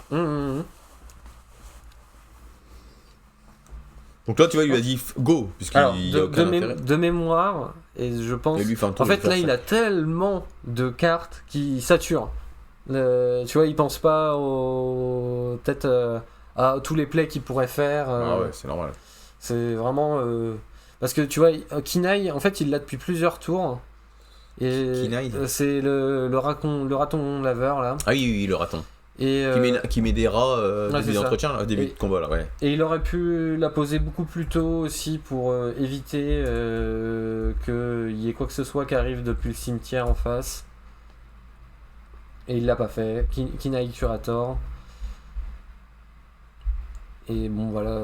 Donc là, tu vois, il lui a dit go, puisqu'il de mémoire, et je pense... En fait, là, il a tellement de cartes qui saturent. Tu vois, il pense pas peut-être à tous les plays qu'il pourrait faire. Ah ouais, c'est normal. C'est vraiment... Parce que, tu vois, Kinaï, en fait, il l'a depuis plusieurs tours. Et c'est le raton laveur là. Ah oui, le raton. Et qui met des rats début d'entretien, début de combat là, ouais. Et il aurait pu la poser beaucoup plus tôt aussi pour éviter qu'il y ait quoi que ce soit qui arrive depuis le cimetière en face. Et il l'a pas fait. Kinaï Curator. Et bon, voilà.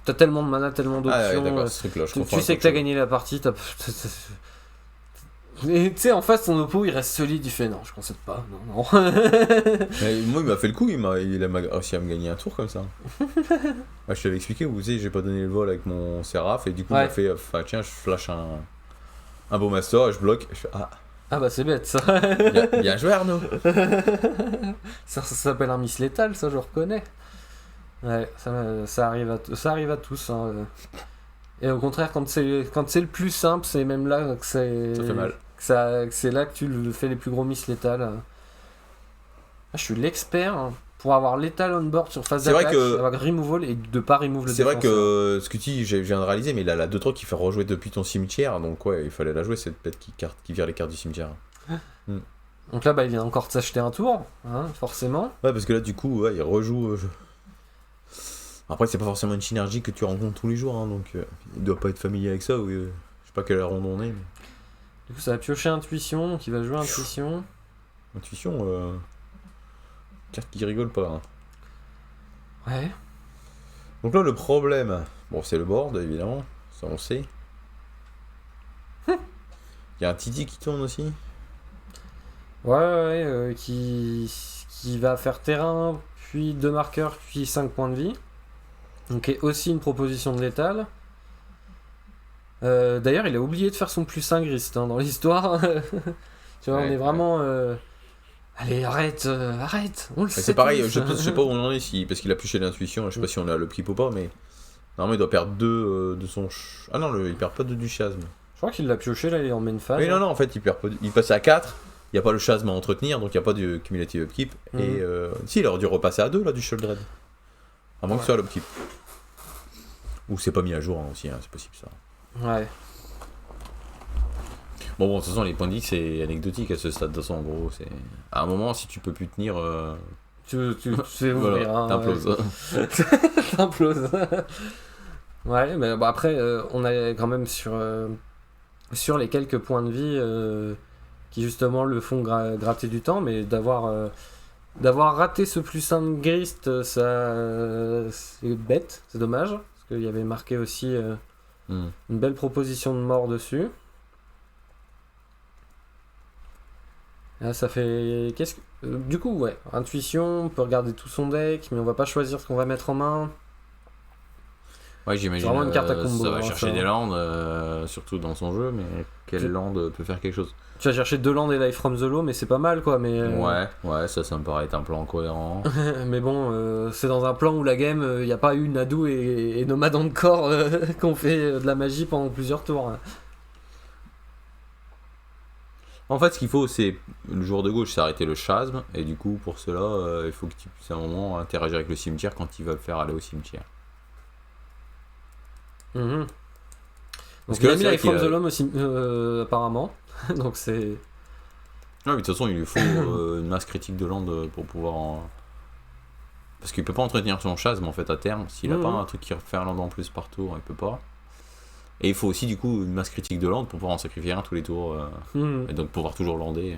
T'as tellement de mana, tellement d'options. Ah ouais, d'accord, ce truc-là, je comprends. Tu sais que t'as gagné la partie. Et tu sais, en face, ton oppo, il reste solide. Il fait non, je concède pas. Non, non. Mais moi, il m'a fait le coup, il a réussi à me gagner un tour comme ça. Je t'avais expliqué, vous savez, j'ai pas donné le vol avec mon Seraph, et du coup, il m'a fait, tiens, je flash un beau master, et je bloque. Je fais, ah bah c'est bête ça. Bien joué Arnaud. Ça s'appelle un miss létal, ça je reconnais. Ouais, ça arrive à tous. Hein. Et au contraire, quand c'est le plus simple, c'est même là que c'est. Ça fait mal. Que c'est là que tu fais les plus gros miss létals. Je suis l'expert hein, pour avoir létal on board sur phase d'attaque, avoir removal et de pas remove le C'est défenseur. vrai que ce que tu dis, je viens de réaliser, mais il a la 2-3 qui fait rejouer depuis ton cimetière, donc ouais, il fallait la jouer cette bête qui vire les cartes du cimetière. Donc là, il vient encore de s'acheter un tour, hein, forcément. Ouais, parce que là, du coup, il rejoue. Après, c'est pas forcément une synergie que tu rencontres tous les jours, hein, donc il doit pas être familier avec ça, ou je sais pas quelle ronde on est. Mais... Du coup, ça va piocher intuition, donc il va jouer intuition. Intuition, carte qui rigole pas. Hein. Ouais. Donc là, le problème, bon, c'est le board, évidemment, ça on sait. Il y a un Titi qui tourne aussi. Ouais, qui va faire terrain, puis 2 marqueurs, puis 5 points de vie. Donc est aussi une proposition de létal. D'ailleurs, il a oublié de faire son plus 1 grist hein, dans l'histoire. Tu vois, on est vraiment... Allez, arrête, on le sait. C'est pareil, je sais pas où on en est ici, parce qu'il a pioché l'intuition, je sais pas si on a le clip ou pas, mais... Normalement, il doit perdre 2 de son... Ah non, il perd pas 2 du chasme. Je crois qu'il l'a pioché, là, il est en main phase. Oui, non, en fait, il passe à 4, il n'y a pas le chasme à entretenir, donc il n'y a pas de cumulative upkeep. Et si, il aurait dû repasser à 2, là, du Shuldred. À moins que ce soit l'upkeep. Ou c'est pas mis à jour hein, aussi, hein, c'est possible ça. Ouais. Bon, de toute façon, les points de vie, c'est anecdotique à ce stade. De toute façon, en gros, c'est... À un moment, si tu peux plus tenir... Tu fais ouvrir, voilà, t'imploses. Ouais. T'imploses. Ouais, mais bon, après, on est quand même sur les quelques points de vie qui, justement, le font gratter du temps, mais d'avoir raté ce plus 1 de Grist, ça... c'est bête, c'est dommage, parce qu'il y avait marqué aussi une belle proposition de mort dessus. Là, ça fait... Du coup, ouais, intuition, on peut regarder tout son deck, mais on va pas choisir ce qu'on va mettre en main. Ouais, j'imagine. C'est vraiment une carte à combo. Ça va chercher des lands, surtout dans son jeu, mais quel land peut faire quelque chose? Tu vas chercher 2 lands et Life from the Low, mais c'est pas mal, quoi. Mais Ouais, ça me paraît être un plan cohérent. mais bon, c'est dans un plan où la game, il n'y a pas eu Nadu et Nomad Encore qui ont fait de la magie pendant plusieurs tours. Hein. En fait, ce qu'il faut, c'est le joueur de gauche, c'est arrêter le chasme, et du coup, pour cela, il faut que tu puisses à un moment interagir avec le cimetière quand il va le faire aller au cimetière. Donc Parce il a mis Life from the Low aussi, apparemment. Donc c'est... Ouais, mais de toute façon, il lui faut une masse critique de land pour pouvoir Parce qu'il peut pas entretenir son chasme en fait à terme. S'il a pas un truc qui refait un land en plus par tour, il peut pas. Et il faut aussi du coup une masse critique de land pour pouvoir en sacrifier un tous les tours. Et donc pouvoir toujours lander.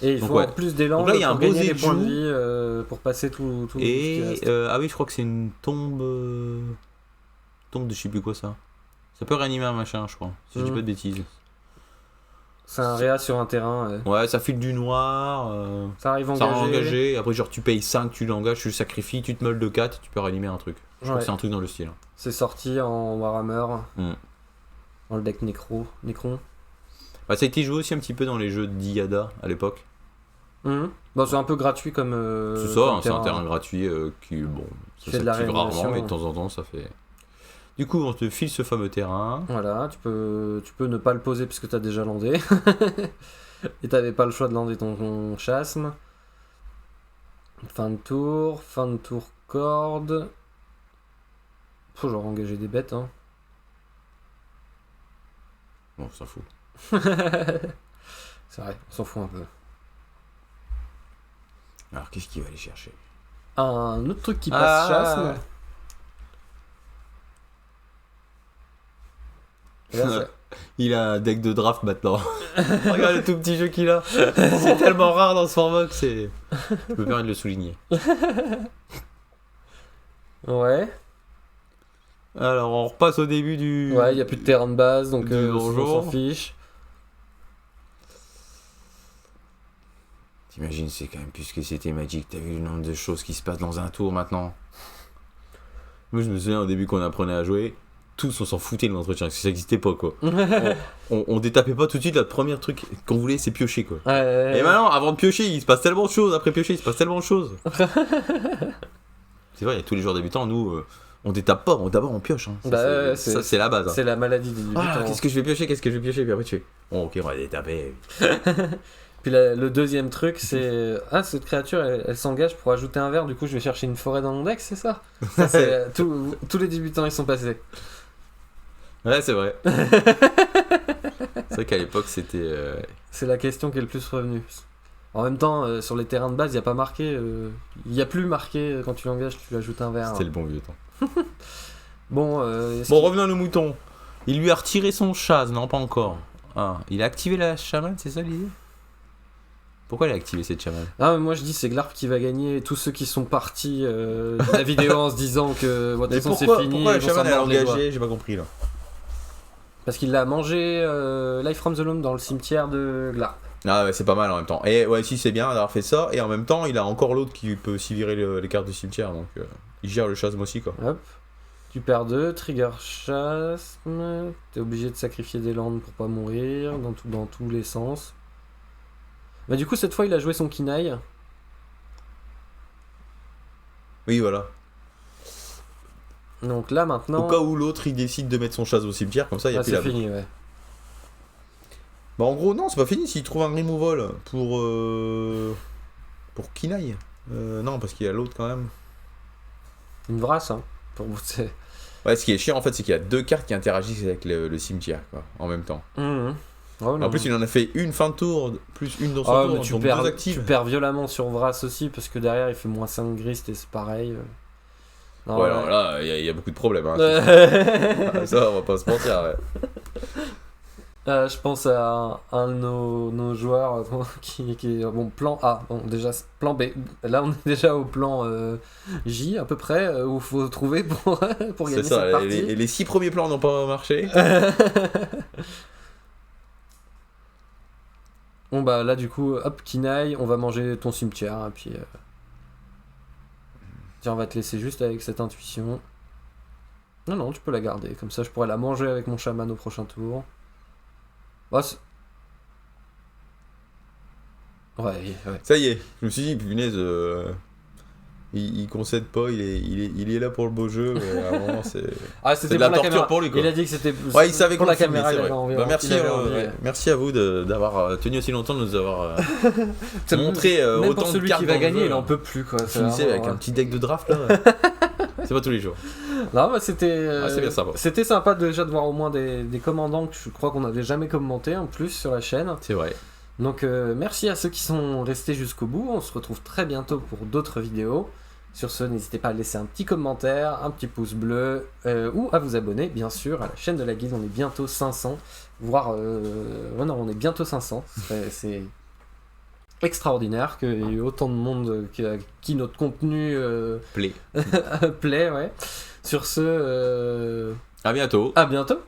Et il faut en plus des lands pour gagner des points de vie pour passer tout et ah oui, je crois que c'est une tombe de je sais plus quoi ça. Ça peut réanimer un machin, je crois. Si je dis pas de bêtises. C'est un réa sur un terrain. Ouais, ça file du noir. Ça arrive engagé. Après, genre, tu payes 5, tu l'engages, tu le sacrifies, tu te meules de 4 et tu peux réanimer un truc. Je crois que c'est un truc dans le style. C'est sorti en Warhammer. Dans le deck Necron. Bah, ça a été joué aussi un petit peu dans les jeux d'Iada à l'époque. Bon, c'est un peu gratuit comme. C'est ça, c'est un terrain gratuit qui, ça s'active rarement, mais de temps en temps, ça fait. Du coup, on te file ce fameux terrain. Voilà, tu peux ne pas le poser puisque tu as déjà landé. Et t'avais pas le choix de lander ton chasme. Fin de tour corde. Faut genre engager des bêtes, hein. Bon, on s'en fout. C'est vrai, on s'en fout un peu. Alors, qu'est-ce qu'il va aller chercher? Un autre truc qui passe chasme. Il a un deck de draft maintenant. Regarde le tout petit jeu qu'il a. C'est tellement rare dans ce format que c'est. Je peux permettre de le souligner. Ouais. Alors, on repasse au début du. Ouais, il n'y a plus de terrain de base, donc Du on bonjour. s'en fiche. T'imagines, c'est quand même plus que c'était Magic. T'as vu le nombre de choses qui se passent dans un tour maintenant. Moi, je me souviens au début qu'on apprenait à jouer, tous on s'en foutait de l'entretien, parce que ça n'existait pas quoi. On détapait pas tout de suite, le premier truc qu'on voulait c'est piocher quoi. Et maintenant, avant de piocher, il se passe tellement de choses, après piocher, il se passe tellement de choses. C'est vrai, il y a tous les joueurs débutants, nous, on détape pas, d'abord on pioche. Hein. Ça, c'est la base. Hein. C'est la maladie des débutants. Ah, qu'est-ce que je vais piocher, puis après tu fais. Bon, ok, on va détaper. Puis le deuxième truc, c'est cette créature, elle s'engage pour ajouter un verre. Du coup, je vais chercher une forêt dans mon deck, c'est ça, c'est, tous les débutants, ils sont passés. Ouais, c'est vrai. C'est vrai qu'à l'époque, c'était. C'est la question qui est le plus revenue. En même temps, sur les terrains de base, il n'y a pas marqué. Il n'y a plus marqué quand tu l'engages, tu ajoutes un verre. C'était le bon vieux temps. Bon, revenons à nos moutons. Il lui a retiré son chase, non, pas encore. Ah, il a activé la chamane, c'est ça l'idée? Pourquoi il a activé cette chamane? Ah, mais moi je dis c'est Glarp qui va gagner. Tous ceux qui sont partis de la vidéo en se disant que de toute façon c'est fini. Pourquoi la ils vont s'en chamane est mordre les doigts. engagée? J'ai pas compris là. Parce qu'il l'a mangé Life from the Loam dans le cimetière de Glarp. Ah ouais, c'est pas mal en même temps. Et ouais, si c'est bien d'avoir fait ça. Et en même temps, il a encore l'autre qui peut aussi virer les cartes du cimetière. Donc il gère le chasme aussi quoi. Hop. Tu perds 2, trigger chasme. T'es obligé de sacrifier des landes pour pas mourir dans tous les sens. Bah du coup cette fois il a joué son Kinaï. Oui, voilà. Donc là maintenant. Au cas où l'autre il décide de mettre son chase au cimetière, comme ça il y a plus la c'est fini, ouais. Bah en gros non, c'est pas fini s'il trouve un removal pour Kinaï. Non, parce qu'il y a l'autre quand même. Une vrasse, hein. C'est... Ouais, ce qui est chiant en fait, c'est qu'il y a deux cartes qui interagissent avec le cimetière quoi, en même temps. Oh, en plus, il en a fait une fin de tour, plus une dans son tour, mais donc deux actives. tu perds violemment sur Vrasse aussi, parce que derrière il fait moins 5 grist et c'est pareil. Non, ouais, alors là, il y a beaucoup de problèmes. Hein, ça, on va pas se mentir. Ouais. Je pense à un de nos joueurs qui est bon, plan A, bon, déjà plan B. Là on est déjà au plan J à peu près, où il faut trouver pour gagner c'est ça, cette partie. les 6 premiers plans n'ont pas marché. Bon bah là du coup, hop, Kinaï, on va manger ton cimetière, et puis... Tiens, on va te laisser juste avec cette intuition. Non, tu peux la garder, comme ça je pourrais la manger avec mon chaman au prochain tour. Bah, ouais. Ça y est, je me suis dit, punaise, il concède pas, il est là pour le beau jeu, mais à un moment c'est... C'était de la pour torture caméra. pour lui quoi. Il a dit que c'était ouais, il savait pour qu'on la filmait, caméra, c'est il vrai. avait envie, Bah, merci, merci à vous d'avoir tenu aussi longtemps, de nous avoir montré même autant pour celui de cartes qui va dans le gagner, jeu. il en peut plus quoi. Finissez avec un petit deck de draft là. C'est pas tous les jours. Non, bah c'était c'est bien sympa. C'était sympa déjà de voir au moins des commandants que je crois qu'on n'avait jamais commenté en plus sur la chaîne. C'est vrai. Donc merci à ceux qui sont restés jusqu'au bout. On se retrouve très bientôt pour d'autres vidéos. Sur ce, n'hésitez pas à laisser un petit commentaire, un petit pouce bleu ou à vous abonner bien sûr à la chaîne de la guilde. On est bientôt 500, voire non, on est bientôt 500. C'est extraordinaire qu'il y ait autant de monde qui notre contenu Plaît. plaît, ouais. Sur ce, à bientôt. à bientôt.